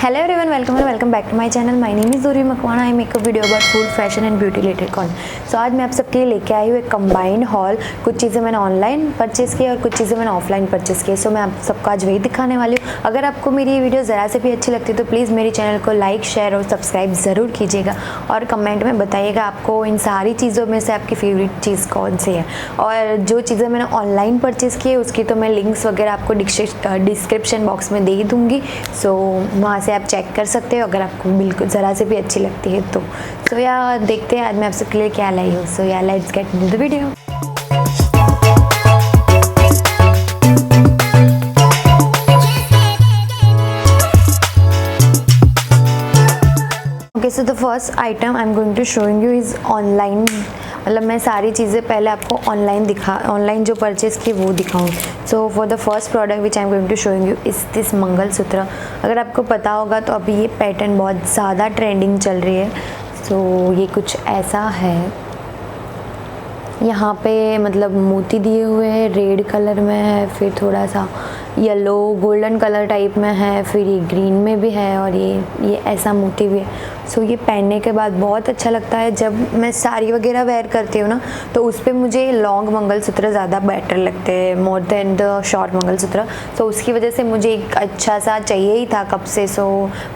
Hello everyone, welcome back to my channel. My name is Urvi Makwana. I make a video about food, fashion and beauty related content. So आज मैं आप सबके लिए लेके आई हूँ एक कंबाइंड हॉल। कुछ चीज़ें मैंने ऑनलाइन परचेज़ की और कुछ चीज़ें मैंने ऑफलाइन परचेज़ की। सो मैं आप सबको आज वही दिखाने वाली हूँ। अगर आपको मेरी ये वीडियो ज़रा से भी अच्छी लगती है तो प्लीज़ मेरे चैनल को लाइक, शेयर और सब्सक्राइब ज़रूर कीजिएगा और कमेंट में बताइएगा आपको इन सारी चीज़ों में से आपकी फेवरेट चीज़ कौन सी है। और जो चीज़ें मैंने ऑनलाइन परचेज़ की है उसकी तो मैं लिंक्स वगैरह आपको डिस्क्रिप्शन बॉक्स में दे दूँगी। सो वहाँ से आप चेक कर सकते हो अगर आपको बिल्कुल ज़रा से भी अच्छी लगती है तो। सो या देखते हैं आज मैं आप सबके लिए क्या लाई हूँ। सो या let's get into the video. Okay, so the first item I am going to showing you is online. मतलब मैं सारी चीज़ें पहले आपको ऑनलाइन जो परचेज़ की वो दिखाऊँ। So for the first product which I am going to showing you is this mangalsutra. अगर आपको पता होगा तो अभी ये पैटर्न बहुत ज़्यादा ट्रेंडिंग चल रही है। सो ये कुछ ऐसा है, यहाँ पे मतलब मोती दिए हुए हैं, रेड कलर में है, फिर थोड़ा सा येलो गोल्डन कलर टाइप में है, फिर ये ग्रीन में भी है और ये ऐसा मोती भी है। सो ये पहनने के बाद बहुत अच्छा लगता है। जब मैं साड़ी वगैरह वेयर करती हूँ ना तो उस पर मुझे लॉन्ग मंगलसूत्र ज़्यादा बेटर लगते हैं more than the short mangalsutra. So उसकी वजह से मुझे एक अच्छा सा चाहिए ही था कब से। सो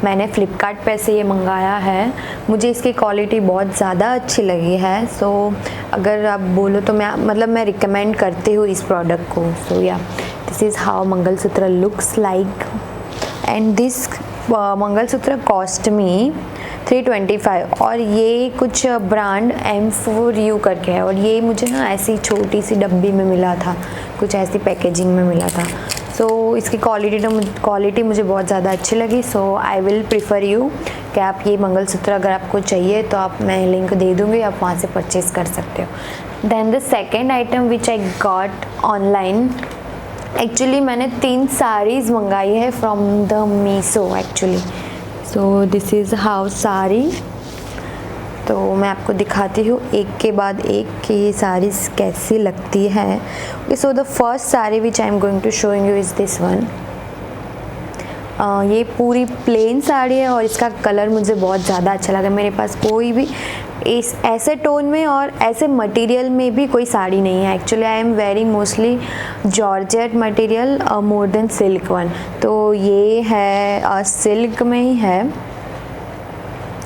मैंने फ्लिपकार्ट पे से ये मंगाया है। मुझे इसकी क्वालिटी बहुत ज़्यादा अच्छी लगी है। सो अगर आप बोलो तो मैं रिकमेंड करती हूँ इस प्रोडक्ट को। सो या this is how mangalsutra looks like and this mangalsutra cost me 325 और ये कुछ ब्रांड M4U करके है और ये मुझे ना ऐसी छोटी सी डब्बी में मिला था, कुछ ऐसी पैकेजिंग में मिला था। सो इसकी क्वालिटी मुझे बहुत ज़्यादा अच्छी लगी। सो आई विल प्रीफर यू कि आप ये मंगलसूत्र अगर आपको चाहिए तो मैं लिंक दे दूँगी, आप वहाँ से परचेज़ कर सकते हो। Then the second item which I got online, actually मैंने 3 साड़ीज़ मंगाई है from the Meesho actually. So this is how sari. तो मैं आपको दिखाती हूँ एक के बाद एक कि ये साड़ीज़ कैसी लगती है। So the first sari which I am going to showing you is this one. ये पूरी प्लेन साड़ी है और इसका कलर मुझे बहुत ज़्यादा अच्छा लगा। मेरे पास कोई भी इस ऐसे टोन में और ऐसे मटेरियल में भी कोई साड़ी नहीं है। Actually I am wearing mostly georgette material more than silk one. तो ये है सिल्क में ही है,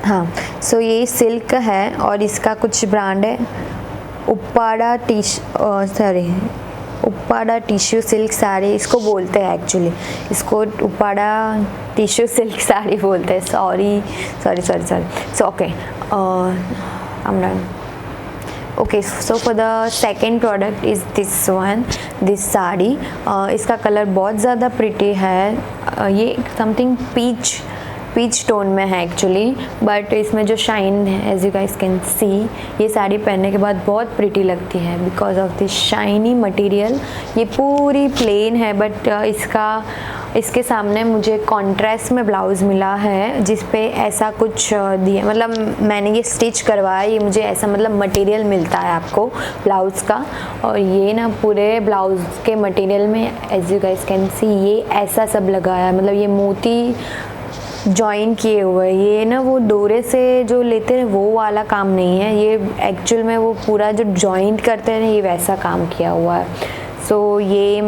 हाँ। सो ये सिल्क है और इसका कुछ ब्रांड है उप्पाड़ा टिश्यू सिल्क साड़ी इसको बोलते हैं। एक्चुअली इसको उप्पाड़ा टिश्यू सिल्क साड़ी बोलते हैं। Sorry. So okay, I'm done. Okay, so for the second product is this one, this sari. इसका कलर बहुत ज़्यादा प्रिटी है। ये समथिंग पीच टोन में है एक्चुअली, बट इसमें जो शाइन है as you guys can see, ये साड़ी पहनने के बाद बहुत प्रिटी लगती है because of this shiny material. ये पूरी प्लेन है बट इसके सामने मुझे कॉन्ट्रास्ट में ब्लाउज़ मिला है जिस पे ऐसा कुछ दिया, मतलब मैंने ये स्टिच करवाया, ये मुझे ऐसा मतलब मटेरियल मिलता है आपको ब्लाउज़ का। और ये ना पूरे ब्लाउज़ के मटेरियल में as you guys can see ये ऐसा सब लगाया, मतलब ये मोती जॉइन किए हुए। ये ना वो डोरे से जो लेते हैं वो वाला काम नहीं है, ये एक्चुअल में वो पूरा जो जॉइंट करते हैं ये वैसा काम किया हुआ है। सो ये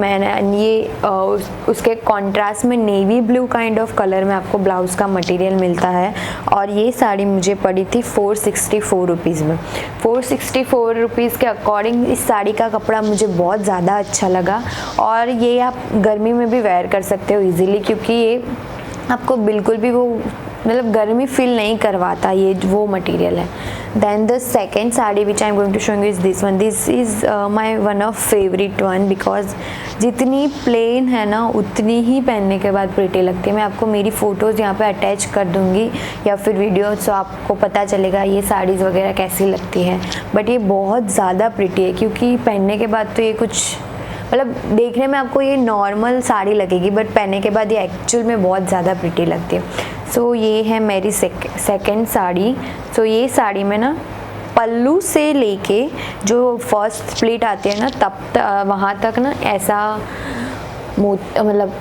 उसके कॉन्ट्रास्ट में navy blue kind of colour में आपको ब्लाउज़ का मटेरियल मिलता है। और ये साड़ी मुझे पड़ी थी 464 रुपीज़ में। 464 रुपीज़ के अकॉर्डिंग इस साड़ी का कपड़ा मुझे बहुत ज़्यादा अच्छा लगा और ये आप गर्मी में भी वेयर कर सकते हो इजीली, क्योंकि ये आपको बिल्कुल भी वो मतलब गर्मी फील नहीं करवाता, ये वो मटेरियल है। Then the second sari which I am going to show you is this one. This is my one of favourite one because जितनी प्लेन है ना उतनी ही पहनने के बाद प्रिटी लगती है। मैं आपको मेरी फ़ोटोज़ यहाँ पे अटैच कर दूँगी या फिर वीडियो, सो आपको पता चलेगा ये साड़ीज़ वगैरह कैसी लगती है। बट ये बहुत ज़्यादा प्रिटी है क्योंकि पहनने के बाद तो ये कुछ मतलब देखने में आपको ये नॉर्मल साड़ी लगेगी बट पहनने के बाद ये एक्चुअल में बहुत ज़्यादा प्रिटी लगती है। सो ये है मेरी सेकेंड साड़ी। सो ये साड़ी में ना पल्लू से लेके जो फर्स्ट स्प्लिट आती है ना तब वहाँ तक ना ऐसा मतलब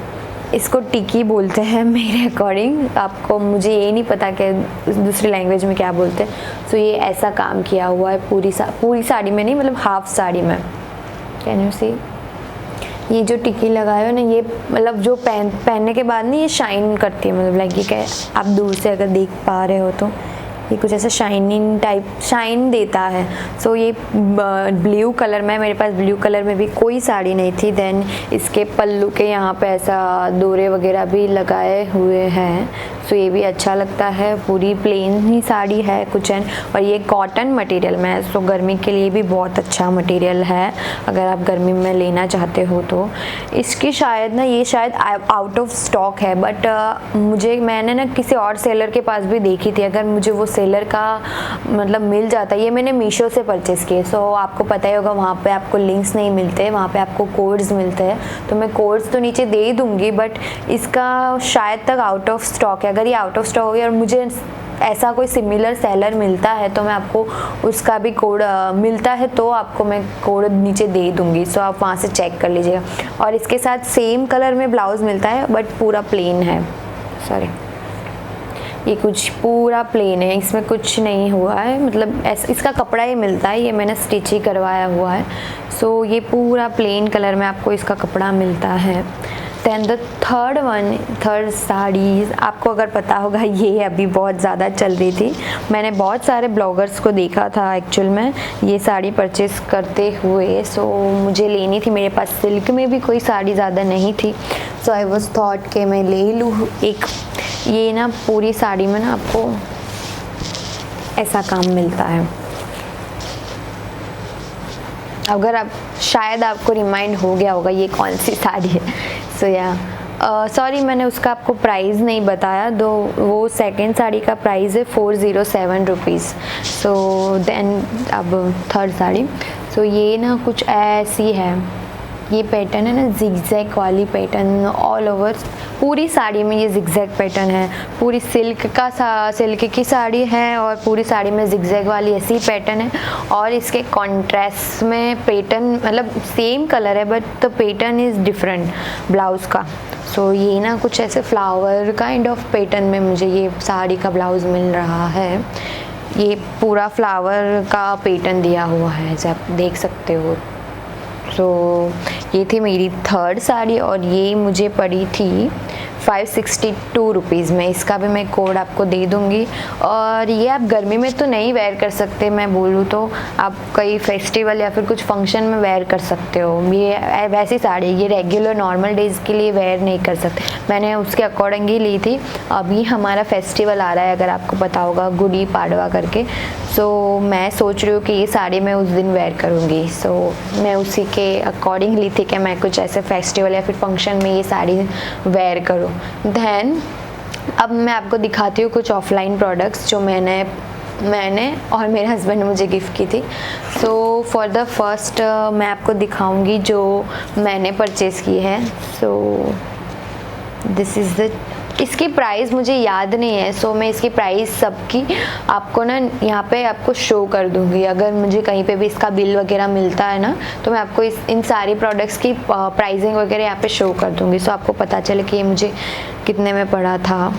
इसको टिकी बोलते हैं मेरे अकॉर्डिंग, आपको मुझे ये नहीं पता कि दूसरी लैंग्वेज में क्या बोलते हैं। सो ये ऐसा काम किया हुआ है पूरी साड़ी में नहीं, मतलब हाफ साड़ी में। कैन यू सी, ये जो टिकी लगाए हो ना, ये मतलब जो पहनने के बाद नहीं ये शाइन करती है, मतलब लाइक ये क्या, आप दूर से अगर देख पा रहे हो तो ये कुछ ऐसा शाइनिंग टाइप शाइन देता है। सो ये ब्लू कलर में, मेरे पास ब्लू कलर में भी कोई साड़ी नहीं थी। देन इसके पल्लू के यहाँ पे ऐसा डोरे वगैरह भी लगाए हुए हैं। सो ये भी अच्छा लगता है। पूरी प्लेन ही साड़ी है कुछ एंड, और ये कॉटन मटेरियल में है। सो गर्मी के लिए भी बहुत अच्छा मटेरियल है अगर आप गर्मी में लेना चाहते हो तो। इसकी शायद ना, ये शायद आउट ऑफ स्टॉक है, बट मैंने ना किसी और सेलर के पास भी देखी थी। अगर मुझे वो सेलर का मतलब मिल जाता, ये मैंने मीशो से परचेज़ किए। सो आपको पता ही होगा वहाँ पे आपको लिंक्स नहीं मिलते, वहाँ पे आपको कोड्स मिलते हैं। तो मैं कोड्स तो नीचे दे ही दूँगी, बट इसका शायद तक आउट ऑफ स्टॉक है। अगर ये आउट ऑफ स्टॉक हो गया और मुझे ऐसा कोई सिमिलर सेलर मिलता है तो मैं आपको उसका भी कोड मिलता है तो आपको मैं कोड नीचे दे दूँगी। सो आप वहाँ से चेक कर लीजिएगा। और इसके साथ सेम कलर में ब्लाउज़ मिलता है बट पूरा प्लेन है। सॉरी, ये कुछ पूरा प्लेन है, इसमें कुछ नहीं हुआ है, मतलब इसका कपड़ा ही मिलता है, ये मैंने स्टिच ही करवाया हुआ है। सो ये पूरा प्लेन कलर में आपको इसका कपड़ा मिलता है। दैन द थर्ड साड़ी, आपको अगर पता होगा ये अभी बहुत ज़्यादा चल रही थी। मैंने बहुत सारे ब्लॉगर्स को देखा था एक्चुअल में ये साड़ी परचेस करते हुए। सो मुझे लेनी थी, मेरे पास सिल्क में भी कोई साड़ी ज़्यादा नहीं थी। सो आई वॉज थॉट कि मैं ले लूँ एक। ये ना पूरी साड़ी में ना आपको ऐसा काम मिलता है। अगर आप शायद आपको रिमाइंड हो गया होगा ये कौन सी साड़ी है। सो या सॉरी, मैंने उसका आपको प्राइस नहीं बताया, दो वो सेकंड साड़ी का प्राइस है 407 रुपीज़। सो देन अब थर्ड साड़ी, सो ये ना कुछ ऐसी है, ये पैटर्न है ना जिगजैग वाली पैटर्न ऑल ओवर पूरी साड़ी में। ये जिगजैग पैटर्न है, पूरी सिल्क की साड़ी है और पूरी साड़ी में जिगजैग वाली ऐसी पैटर्न है। और इसके कॉन्ट्रास्ट में पैटर्न मतलब सेम कलर है but the pattern is different blouse का। सो ये ना कुछ ऐसे फ्लावर काइंड ऑफ पैटर्न में मुझे ये साड़ी का ब्लाउज़ मिल रहा है। ये पूरा फ्लावर का पैटर्न दिया हुआ है जैसे आप देख सकते हो। सो ये थी मेरी थर्ड साड़ी और ये मुझे पड़ी थी 562 रुपीज़ में। इसका भी मैं कोड आपको दे दूँगी। और ये आप गर्मी में तो नहीं वेयर कर सकते, मैं बोलूँ तो आप कई फेस्टिवल या फिर कुछ फंक्शन में वेयर कर सकते हो। ये वैसी साड़ी, ये रेगुलर नॉर्मल डेज़ के लिए वेयर नहीं कर सकते। मैंने उसके अकॉर्डिंग ही ली थी। अभी हमारा फेस्टिवल आ रहा है, अगर आपको पता होगा, गुड़ी पाड़वा करके। सो मैं सोच रही हूँ कि ये साड़ी मैं उस दिन वेयर करूँगी। सो मैं उसी के अकॉर्डिंग ली थी कि मैं कुछ ऐसे फेस्टिवल या फिर फंक्शन में ये साड़ी वेयर करूँ। दैन अब मैं आपको दिखाती हूँ कुछ ऑफलाइन प्रोडक्ट्स जो मैंने और मेरे हस्बैंड ने मुझे गिफ्ट की थी। सो फॉर द फर्स्ट मैं आपको दिखाऊंगी जो मैंने परचेज़ की है। सो दिस इज़ द, इसकी प्राइस मुझे याद नहीं है। सो मैं इसकी प्राइस सबकी आपको ना यहाँ पे आपको शो कर दूँगी। अगर मुझे कहीं पे भी इसका बिल वगैरह मिलता है ना तो मैं आपको इन सारी प्रोडक्ट्स की प्राइसिंग वगैरह यहाँ पे शो कर दूँगी। सो आपको पता चले कि ये मुझे कितने में पड़ा था।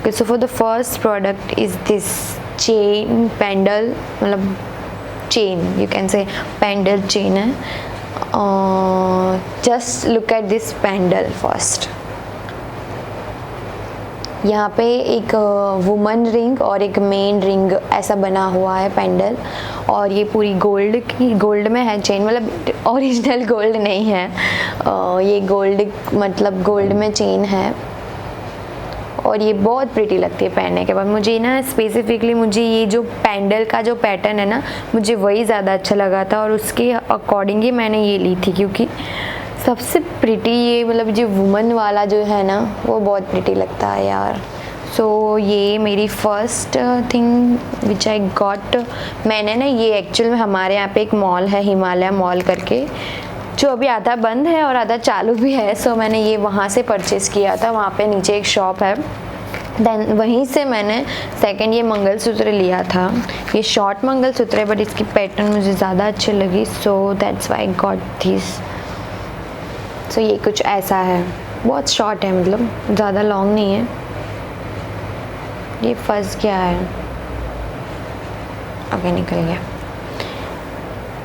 So for the first product is this chain pendant, मतलब chain, you can say pendant chain है। Just look at this pendant first. यहाँ पे एक वुमन रिंग और एक मेन रिंग ऐसा बना हुआ है पेंडल। और ये पूरी गोल्ड में है चेन, मतलब ओरिजिनल गोल्ड नहीं है, ये गोल्ड मतलब गोल्ड में चेन है। और ये बहुत प्रिटी लगती है पहनने के बाद। मुझे ना स्पेसिफिकली मुझे ये जो पेंडल का जो पैटर्न है ना मुझे वही ज़्यादा अच्छा लगा था और उसके अकॉर्डिंग ही मैंने ये ली थी, क्योंकि सबसे प्रिटी ये मतलब जो वुमन वाला जो है ना वो बहुत प्रिटी लगता है यार। सो ये मेरी first thing which I got. मैंने ना ये एक्चुअल में हमारे यहाँ पे एक मॉल है, हिमालय मॉल करके, जो अभी आधा बंद है और आधा चालू भी है। सो मैंने ये वहाँ से परचेज़ किया था, वहाँ पे नीचे एक शॉप है। देन वहीं से मैंने सेकंड ये मंगलसूत्र लिया था। ये शॉर्ट मंगलसूत्र है बट इसकी पैटर्न मुझे ज़्यादा अच्छी लगी। So that's why I got this. So ये कुछ ऐसा है। बहुत शॉर्ट है, मतलब ज़्यादा लॉन्ग नहीं है। ये फंस गया है, ओके निकल गया।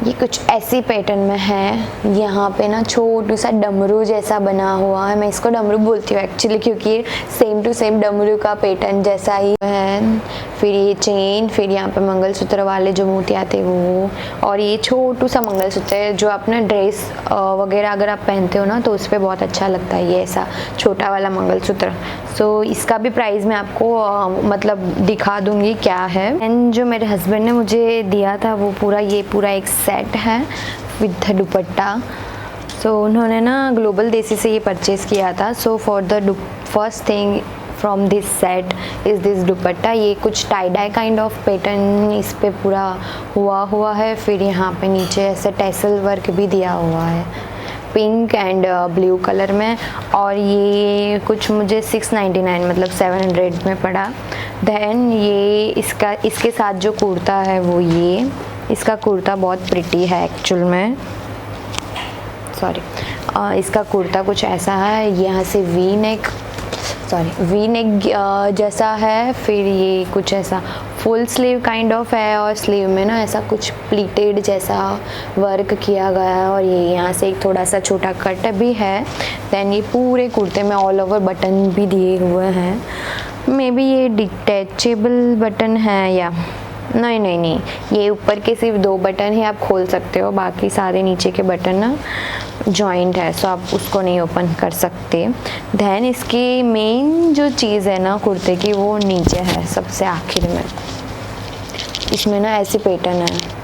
ये कुछ ऐसी पैटर्न में है, यहाँ पे ना छोटू सा डमरू जैसा बना हुआ है। मैं इसको डमरू बोलती हूँ एक्चुअली, क्योंकि ये सेम टू सेम डमरू का पैटर्न जैसा ही है। फिर ये चेन, फिर यहाँ पे मंगलसूत्र वाले जो मोती आते हैं वो, और ये छोटू सा मंगलसूत्र है जो अपना ड्रेस वगैरह अगर आप पहनते हो ना तो उस पर बहुत अच्छा लगता है, ये ऐसा छोटा वाला मंगलसूत्र। सो इसका भी प्राइस मैं आपको मतलब दिखा दूँगी क्या है। एंड जो मेरे हस्बैंड ने मुझे दिया था वो पूरा एक सेट है विद दुपट्टा। सो उन्होंने ना ग्लोबल देसी से ये परचेज़ किया था। So for the first thing from this set is this दुपट्टा। ये कुछ tie dye kind of pattern इस पे पूरा हुआ है। फिर यहाँ पे नीचे ऐसे टैसल वर्क भी दिया हुआ है पिंक एंड ब्लू कलर में, और ये कुछ मुझे 699 मतलब 700 में पड़ा। देन ये इसके साथ जो कुर्ता है वो ये, इसका कुर्ता बहुत प्रिटी है एक्चुअल में, सॉरी इसका कुर्ता कुछ ऐसा है, यहाँ से वी नेक जैसा है। फिर ये कुछ ऐसा फुल स्लीव काइंड ऑफ है, और स्लीव में ना ऐसा कुछ प्लीटेड जैसा वर्क किया गया है, और ये यहाँ से एक थोड़ा सा छोटा कट भी है। देन ये पूरे कुर्ते में ऑल ओवर बटन भी दिए हुए हैं। मे बी ये डिटैचेबल बटन है या नहीं, ये ऊपर के सिर्फ 2 बटन ही आप खोल सकते हो, बाकी सारे नीचे के बटन ना जॉइंट है, सो आप उसको नहीं ओपन कर सकते। देन इसकी मेन जो चीज़ है ना कुर्ते की वो नीचे है सबसे आखिर में। इसमें ना ऐसी पैटर्न है,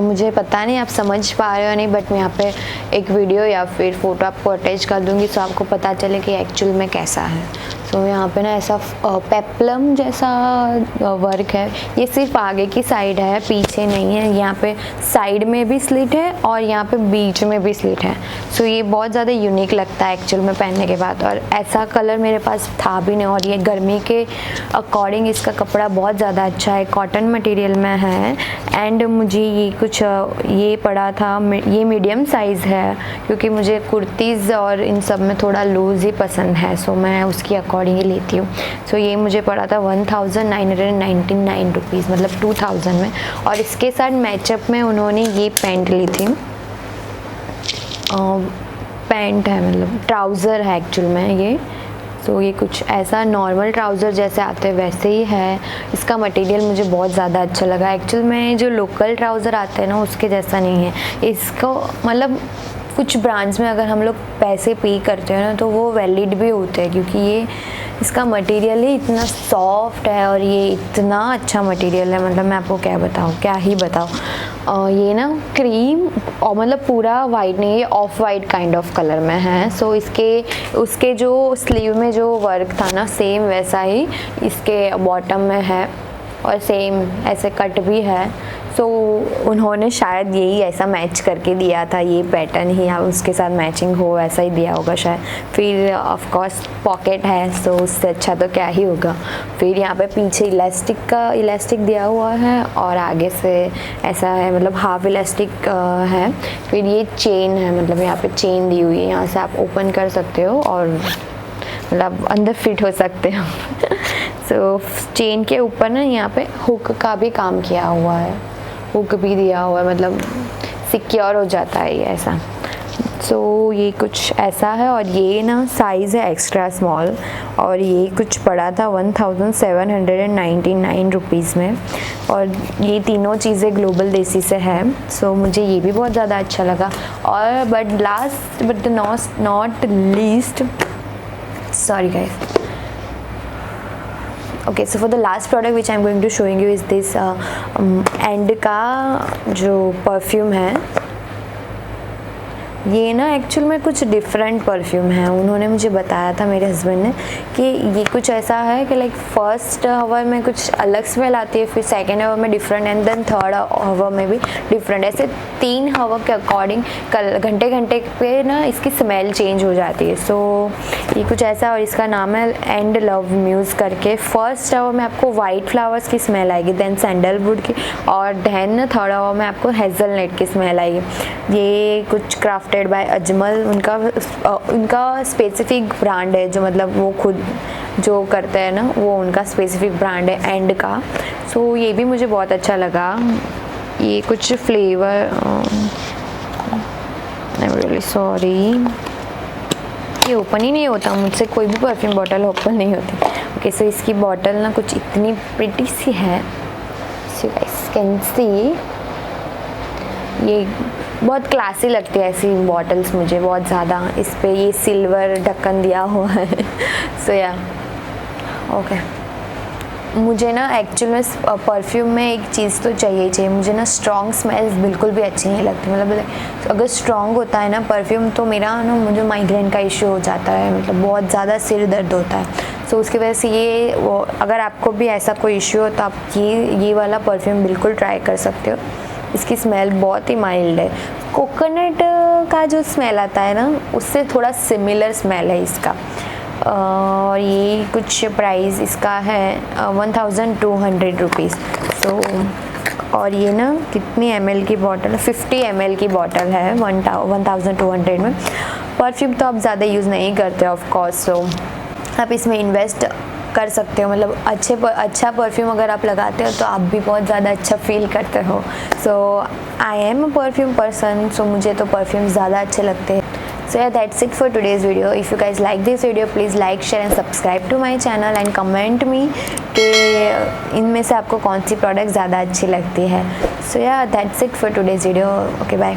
मुझे पता नहीं आप समझ पा रहे हो नहीं, बट मैं यहाँ पे एक वीडियो या फिर फ़ोटो आपको अटैच कर दूँगी सो आपको पता चले कि एक्चुअल में कैसा है। तो यहाँ पे ना ऐसा पेप्लम जैसा वर्क है। ये सिर्फ आगे की साइड है, पीछे नहीं है। यहाँ पे साइड में भी स्लिट है और यहाँ पे बीच में भी स्लिट है। सो ये बहुत ज़्यादा यूनिक लगता है एक्चुअल में पहनने के बाद, और ऐसा कलर मेरे पास था भी नहीं। और ये गर्मी के अकॉर्डिंग इसका कपड़ा बहुत ज़्यादा अच्छा है, कॉटन मटेरियल में है। एंड मुझे ये कुछ ये पड़ा था, ये मीडियम साइज़ है क्योंकि मुझे कुर्तीज़ और इन सब में थोड़ा लूज़ ही पसंद है, सो मैं उसकी अकॉर्डिंग ही लेती हूँ। सो ये मुझे पड़ा था 1999 रुपीज़, मतलब 2000 में। और इसके साथ मैचअप में उन्होंने ये पैंट ली थी, पैंट है मतलब ट्राउज़र है एक्चुअल में ये। सो ये कुछ ऐसा नॉर्मल ट्राउज़र जैसे आते हैं वैसे ही है। इसका मटेरियल मुझे बहुत ज़्यादा अच्छा लगा। एक्चुअल में जो लोकल ट्राउज़र आते हैं ना उसके जैसा नहीं है। इसको मतलब कुछ ब्रांड्स में अगर हम लोग पैसे पे करते हैं ना तो वो वैलिड भी होते हैं, क्योंकि ये इसका मटेरियल ही इतना सॉफ्ट है और ये इतना अच्छा मटेरियल है, मतलब मैं आपको क्या ही बताऊँ। ये ना क्रीम और मतलब पूरा वाइट नहीं, ये of white kind of colour में है। सो उसके जो स्लीव में जो वर्क था ना सेम वैसा ही इसके बॉटम में है, और सेम ऐसे कट भी है। सो उन्होंने शायद यही ऐसा मैच करके दिया था, ये पैटर्न ही उसके साथ मैचिंग हो ऐसा ही दिया होगा शायद। फिर ऑफ कोर्स पॉकेट है, सो उससे अच्छा तो क्या ही होगा। फिर यहाँ पे पीछे इलास्टिक दिया हुआ है और आगे से ऐसा है मतलब हाफ इलास्टिक है। फिर ये चेन है, मतलब यहाँ पे चेन दी हुई है, यहाँ से आप ओपन कर सकते हो और मतलब अंदर फिट हो सकते हो। सो चेन के ऊपर ना यहाँ पे हुक का भी काम किया हुआ है, हुक भी दिया हुआ है, मतलब सिक्योर हो जाता है ये ऐसा। सो ये कुछ ऐसा है, और ये ना साइज़ है एक्स्ट्रा स्मॉल, और ये कुछ पड़ा था 1799 रुपीज़ में। और ये तीनों चीज़ें ग्लोबल देसी से है, सो मुझे ये भी बहुत ज़्यादा अच्छा लगा। और but not least, sorry guys, okay, so for the last product which I'm going to showing you is this and का जो परफ्यूम है। ये ना एक्चुअल में कुछ डिफरेंट परफ्यूम है। उन्होंने मुझे बताया था मेरे हस्बैंड ने कि ये कुछ ऐसा है कि लाइक फर्स्ट हवर में कुछ अलग स्मेल आती है, फिर सेकेंड हवर में डिफरेंट, एंड देन थर्ड हवर में भी डिफरेंट। ऐसे 3 हवर के अकॉर्डिंग घंटे पे ना इसकी स्मेल चेंज हो जाती है। सो ये कुछ ऐसा, और इसका नाम है एंड लव म्यूज़ करके। फर्स्ट हवर में आपको वाइट फ्लावर्स की स्मेल आएगी, देन सैंडलवुड की, और देन थर्ड हवर में आपको हेज़लनट की स्मेल आएगी। ये कुछ क्राफ्टेड मेड बाय अजमल, उनका स्पेसिफिक ब्रांड है, जो मतलब वो खुद जो करते हैं ना, वो उनका स्पेसिफिक ब्रांड है एंड का। सो ये भी मुझे बहुत अच्छा लगा। ये कुछ flavour, I am really sorry, ये ओपन ही नहीं होता मुझसे, कोई भी परफ्यूम बॉटल ओपन नहीं होती। ओके सो इसकी बॉटल ना कुछ इतनी प्रिटी सी है, सो गाइस कैन सी, ये बहुत क्लासी लगती है ऐसी बॉटल्स मुझे बहुत ज़्यादा। इस पे ये सिल्वर ढक्कन दिया हुआ है। सो या ओके, मुझे ना एक्चुअल में परफ्यूम में एक चीज़ तो चाहिए ही चाहिए, मुझे ना स्ट्रॉन्ग स्मेल्स बिल्कुल भी अच्छी नहीं लगती। मतलब अगर स्ट्रॉन्ग होता है ना परफ्यूम तो मेरा ना, मुझे माइग्रेन का इशू हो जाता है, मतलब बहुत ज़्यादा सिर दर्द होता है। सो उसकी वजह से ये अगर आपको भी ऐसा कोई इशू हो तो आप ये वाला परफ्यूम बिल्कुल ट्राई कर सकते हो। इसकी स्मेल बहुत ही माइल्ड है, कोकोनट का जो स्मेल आता है ना उससे थोड़ा सिमिलर स्मेल है इसका। और ये कुछ प्राइस इसका है 1200 रुपीज़। सो और ये ना कितनी ml की बॉटल, 50 ml की बॉटल है 1200 में। परफ्यूम तो आप ज़्यादा यूज़ नहीं करते ऑफ कोर्स, सो आप इसमें इन्वेस्ट कर सकते हो। मतलब अच्छा परफ्यूम अगर आप लगाते हो तो आप भी बहुत ज़्यादा अच्छा फील करते हो। So I am a perfume person, so मुझे तो परफ्यूम ज़्यादा अच्छे लगते हैं। So yeah, that's it for today's video. If you guys like this video, please like, share and subscribe to my channel and comment me कि इनमें से आपको कौन सी प्रोडक्ट ज़्यादा अच्छी लगती है। So yeah, that's it for today's video. Okay, bye.